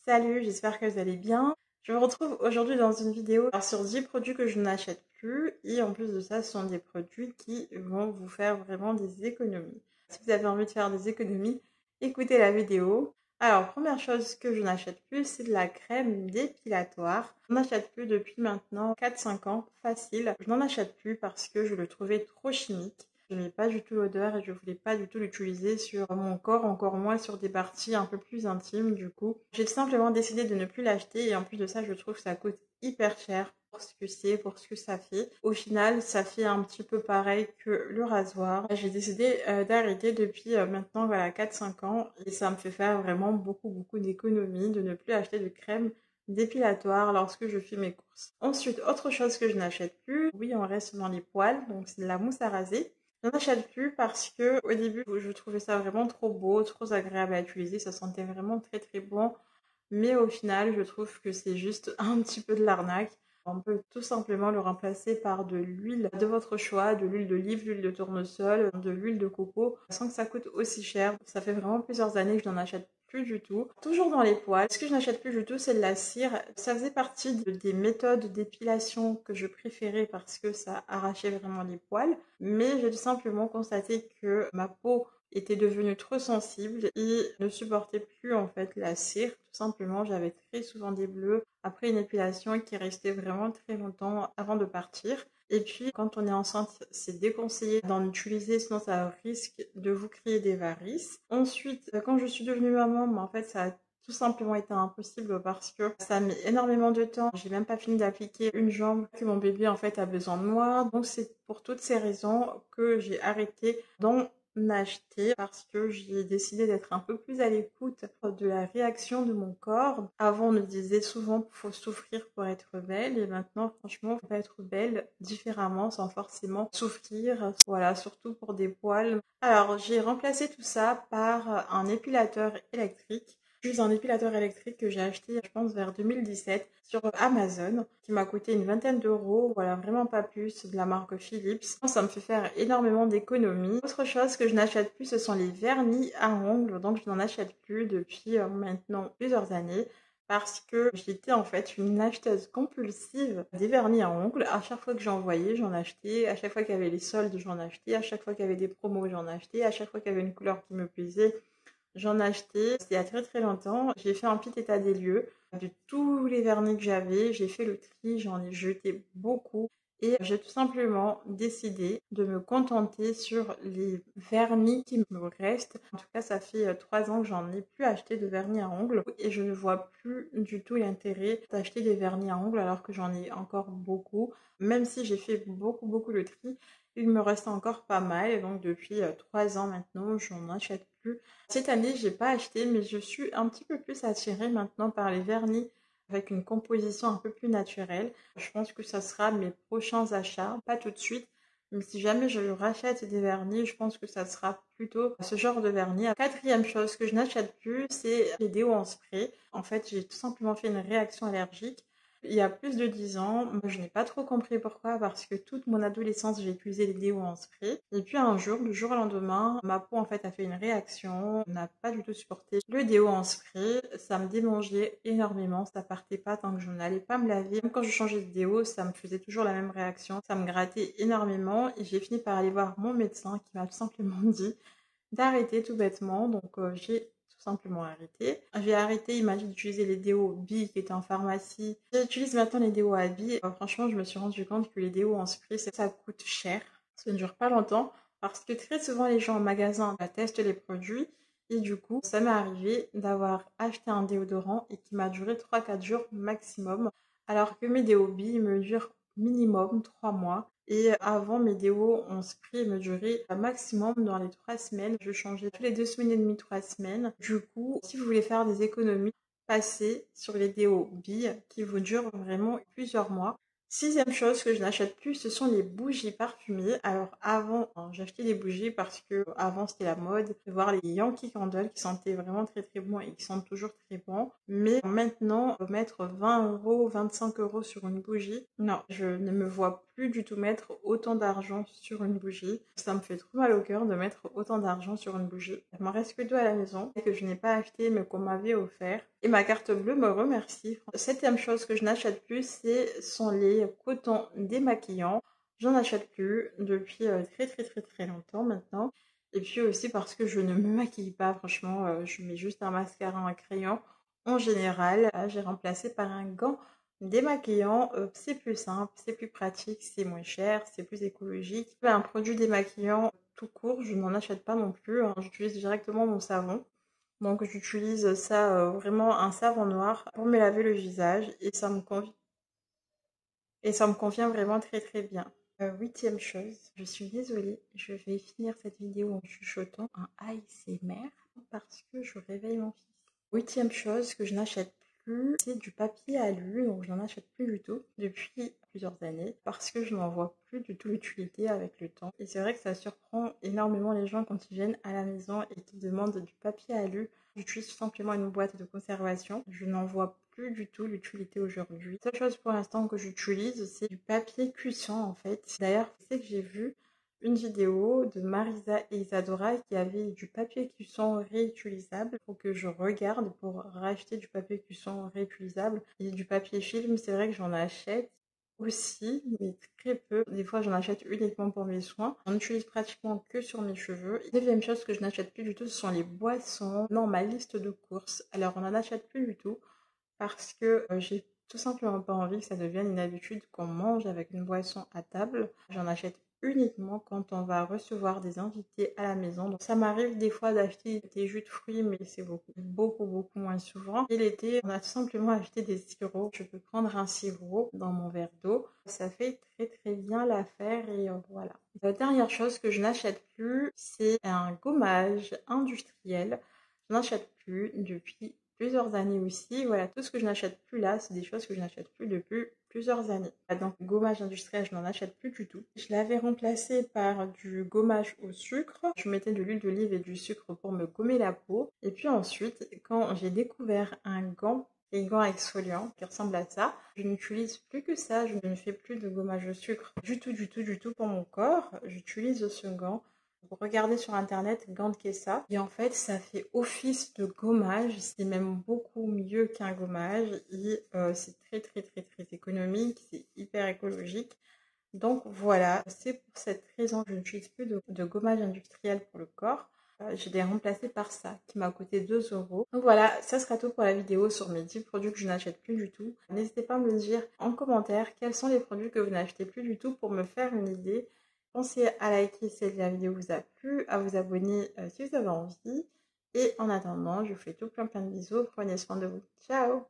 Salut, j'espère que vous allez bien. Je me retrouve aujourd'hui dans une vidéo sur 10 produits que je n'achète plus et en plus de ça, ce sont des produits qui vont vous faire vraiment des économies. Si vous avez envie de faire des économies, écoutez la vidéo. Alors, première chose que je n'achète plus, c'est de la crème dépilatoire. Je n'en achète plus depuis maintenant 4-5 ans, facile. Je n'en achète plus parce que je le trouvais trop chimique. Je n'aimais pas du tout l'odeur et je voulais pas du tout l'utiliser sur mon corps, encore moins sur des parties un peu plus intimes du coup. J'ai tout simplement décidé de ne plus l'acheter et en plus de ça, je trouve que ça coûte hyper cher pour ce que c'est, pour ce que ça fait. Au final, ça fait un petit peu pareil que le rasoir. J'ai décidé d'arrêter depuis maintenant voilà 4-5 ans et ça me fait faire vraiment beaucoup d'économies de ne plus acheter de crème dépilatoire lorsque je fais mes courses. Ensuite, autre chose que je n'achète plus, oui, on reste dans les poils, donc c'est de la mousse à raser. Je n'en achète plus parce que au début, je trouvais ça vraiment trop beau, trop agréable à utiliser, ça sentait vraiment très bon. Mais au final, je trouve que c'est juste un petit peu de l'arnaque. On peut tout simplement le remplacer par de l'huile de votre choix, de l'huile d'olive, de l'huile de tournesol, de l'huile de coco, sans que ça coûte aussi cher. Ça fait vraiment plusieurs années que je n'en achète plus du tout. Toujours dans les poils, ce que je n'achète plus du tout, c'est de la cire. Ça faisait partie des méthodes d'épilation que je préférais parce que ça arrachait vraiment les poils. Mais j'ai tout simplement constaté que ma peau était devenue trop sensible et ne supportait plus en fait la cire. Tout simplement, j'avais très souvent des bleus après une épilation qui restait vraiment très longtemps avant de partir. Et puis, quand on est enceinte, c'est déconseillé d'en utiliser, sinon ça risque de vous créer des varices. Ensuite, quand je suis devenue maman, en fait, ça a tout simplement été impossible parce que ça met énormément de temps. J'ai même pas fini d'appliquer une jambe que mon bébé en fait a besoin de moi. Donc c'est pour toutes ces raisons que j'ai arrêté d'en acheter parce que j'ai décidé d'être un peu plus à l'écoute de la réaction de mon corps. Avant, on me disait souvent qu'il faut souffrir pour être belle et maintenant, franchement, il faut être belle différemment sans forcément souffrir. Voilà, surtout pour des poils. Alors, j'ai remplacé tout ça par un épilateur électrique. Juste un épilateur électrique que j'ai acheté, je pense, vers 2017 sur Amazon, qui m'a coûté une vingtaine d'euros. Voilà, vraiment pas plus, de la marque Philips. Ça me fait faire énormément d'économies. Autre chose que je n'achète plus, ce sont les vernis à ongles. Donc, je n'en achète plus depuis maintenant plusieurs années. Parce que j'étais en fait une acheteuse compulsive des vernis à ongles. À chaque fois que j'en voyais, j'en achetais. À chaque fois qu'il y avait les soldes, j'en achetais. À chaque fois qu'il y avait des promos, j'en achetais. À chaque fois qu'il y avait une couleur qui me plaisait, j'en ai acheté, c'était il y a très longtemps. J'ai fait un petit état des lieux de tous les vernis que j'avais. J'ai fait le tri, j'en ai jeté beaucoup. Et j'ai tout simplement décidé de me contenter sur les vernis qui me restent. En tout cas, ça fait 3 ans que j'en ai plus acheté de vernis à ongles. Et je ne vois plus du tout l'intérêt d'acheter des vernis à ongles alors que j'en ai encore beaucoup. Même si j'ai fait beaucoup le tri, il me reste encore pas mal. Et donc depuis 3 ans maintenant, j'en achète plus. Cette année, j'ai pas acheté, mais je suis un petit peu plus attirée maintenant par les vernis avec une composition un peu plus naturelle. Je pense que ça sera mes prochains achats, pas tout de suite, mais si jamais je rachète des vernis, je pense que ça sera plutôt ce genre de vernis. Quatrième chose que je n'achète plus, c'est les déos en spray. En fait, j'ai tout simplement fait une réaction allergique. Il y a plus de 10 ans, moi, je n'ai pas trop compris pourquoi, parce que toute mon adolescence, j'ai utilisé les déos en spray. Et puis un jour, du jour au lendemain, ma peau en fait a fait une réaction, n'a pas du tout supporté le déo en spray. Ça me démangeait énormément, ça partait pas tant que je n'allais pas me laver. Même quand je changeais de déo, ça me faisait toujours la même réaction, ça me grattait énormément. Et j'ai fini par aller voir mon médecin qui m'a tout simplement dit d'arrêter tout bêtement. Donc j'ai tout simplement arrêté. J'ai arrêté, il m'a dit d'utiliser les déos Bi qui étaient en pharmacie. J'utilise maintenant les déos à Bi. Franchement, je me suis rendu compte que les déos en spray, ça coûte cher. Ça ne dure pas longtemps parce que très souvent les gens en magasin testent les produits. Et du coup, ça m'est arrivé d'avoir acheté un déodorant et qui m'a duré 3-4 jours maximum. Alors que mes déos Bi me durent minimum 3 mois. Et avant, mes déos en spray me duraient un maximum dans les 3 semaines. Je changeais tous les 2 semaines et demie, 3 semaines. Du coup, si vous voulez faire des économies, passez sur les déos billes qui vous durent vraiment plusieurs mois. Sixième chose que je n'achète plus, ce sont les bougies parfumées. Alors avant, j'achetais des bougies parce que avant c'était la mode de voir les Yankee Candle qui sentaient vraiment très très bon et qui sentent toujours très bon. Mais maintenant, mettre 20 €, 25 € sur une bougie, non, je ne me vois plus du tout mettre autant d'argent sur une bougie. Ça me fait trop mal au cœur de mettre autant d'argent sur une bougie. Il m'en reste que deux à la maison et que je n'ai pas acheté mais qu'on m'avait offert. Et ma carte bleue me remercie. Septième chose que je n'achète plus, sont les cotons démaquillants. J'en achète plus depuis très très très très longtemps maintenant. Et puis aussi parce que je ne me maquille pas, franchement, je mets juste un mascara, un crayon. En général, j'ai remplacé par un gant démaquillant. C'est plus simple, c'est plus pratique, c'est moins cher, c'est plus écologique. Un produit démaquillant tout court, je n'en achète pas non plus, hein. J'utilise directement mon savon. Donc j'utilise ça, vraiment un savon noir pour me laver le visage et ça me convient vraiment très très bien. Huitième chose, je suis désolée, je vais finir cette vidéo en chuchotant un ASMR parce que je réveille mon fils. Huitième chose que je n'achète plus, c'est du papier alu, donc je n'en achète plus du tout depuis plusieurs années parce que je n'en vois plus du tout l'utilité avec le temps. Et c'est vrai que ça surprend énormément les gens quand ils viennent à la maison et qu'ils demandent du papier alu. J'utilise tout simplement une boîte de conservation. Je n'en vois plus du tout l'utilité aujourd'hui. La seule chose pour l'instant que j'utilise, c'est du papier cuisson en fait. D'ailleurs, c'est que j'ai vu une vidéo de Marisa et Isadora qui avait du papier cuisson réutilisable. Il faut que je regarde pour racheter du papier cuisson réutilisable. Et du papier film, c'est vrai que j'en achète aussi, mais très peu. Des fois, j'en achète uniquement pour mes soins. On utilise pratiquement que sur mes cheveux. Et deuxième chose que je n'achète plus du tout, ce sont les boissons. Non, ma liste de courses. Alors, on n'en achète plus du tout parce que j'ai tout simplement pas envie que ça devienne une habitude qu'on mange avec une boisson à table. J'en achète uniquement quand on va recevoir des invités à la maison. Donc ça m'arrive des fois d'acheter des jus de fruits, mais c'est beaucoup moins souvent. Et l'été, on a tout simplement acheté des sirops. Je peux prendre un sirop dans mon verre d'eau. Ça fait très très bien l'affaire et voilà. La dernière chose que je n'achète plus, c'est un gommage industriel. Je n'achète plus depuis plusieurs années aussi. Voilà, tout ce que je n'achète plus là, c'est des choses que je n'achète plus depuis plusieurs années. Donc, gommage industriel, je n'en achète plus du tout. Je l'avais remplacé par du gommage au sucre. Je mettais de l'huile d'olive et du sucre pour me gommer la peau. Et puis ensuite, quand j'ai découvert un gant exfoliant qui ressemble à ça, je n'utilise plus que ça. Je ne fais plus de gommage au sucre du tout pour mon corps. J'utilise ce gant. Vous regardez sur internet Gant Kessa et en fait ça fait office de gommage, c'est même beaucoup mieux qu'un gommage et c'est très très très très économique, c'est hyper écologique. Donc voilà, c'est pour cette raison que je n'utilise plus de gommage industriel pour le corps. Je l'ai remplacé par ça qui m'a coûté 2 €. Donc voilà, ça sera tout pour la vidéo sur mes 10 produits que je n'achète plus du tout. N'hésitez pas à me dire en commentaire quels sont les produits que vous n'achetez plus du tout pour me faire une idée. Pensez à liker si la vidéo vous a plu, à vous abonner si vous avez envie. Et en attendant, je vous fais tout plein de bisous. Prenez soin de vous. Ciao!